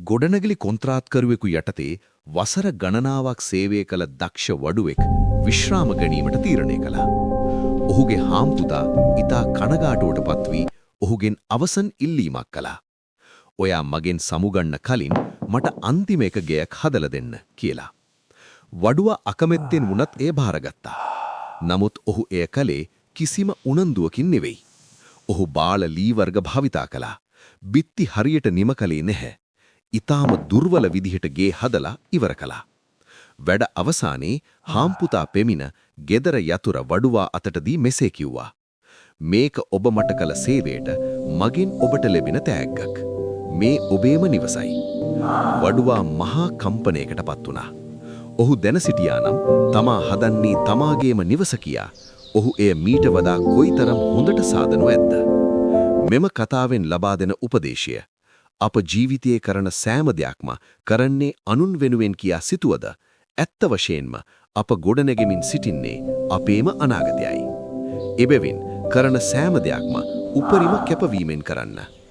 ගොඩනැගිලි කොන්ත්‍රාත්කරුවෙකු යටතේ වසර ගණනාවක් සේවය කළ දක්ෂ වඩුවෙක් විශ්‍රාම ගැනීමට තීරණය කළා. ඔහුගේ හාම්පුතා ඊතා කනගාටුවටපත් වී ඔහුගෙන් අවසන් ඉල්ලීමක් කළා. "ඔයා මගෙන් සමුගන්න කලින් මට අන්තිම එක ගෙයක් හදලා දෙන්න" කියලා. වඩුවා අකමැත්තෙන් වුණත් ඒ බාරගත්තා. නමුත් ඔහු එය කළේ කිසිම උනන්දුවකින් නෙවෙයි. ඔහු බාල ලී වර්ග භාවිතා කළා. බිත්ති හරියට නිම කළේ නැහැ. ඊටාම දුර්වල විදිහට ගේ හදලා ඉවර කළා. වැඩ අවසානයේ හාම්පුතා පෙමින ගෙදර යතුරු වඩුවා අතට දී මෙසේ කිව්වා: "මේක ඔබ මට කළ සේවයට මගෙන් ඔබට ලැබෙන තෑග්ගක්. මේ ඔබේම නිවසයි." වඩුවා මහා කම්පනයකටපත් වුණා. ඔහු දැන සිටියා නම් තමා හදන්නේ තමාගේම නිවස කියා. ඔහු එය මීට වඩා කොයිතරම් හොඳට සාදනු ඇද්ද? මෙම කතාවෙන් ලබා දෙන උපදේශය: අප ජීවිතයේ කරන සෑම දෙයක්ම කරන්නේ අනුන් වෙනුවෙන් කියා සිතුවද ඇත්ත වශයෙන්ම අප ගොඩනැගෙමින් සිටින්නේ අපේම අනාගතයයි. එබැවින් කරන සෑම දෙයක්ම උපරිම කැපවීමෙන් කරන්න.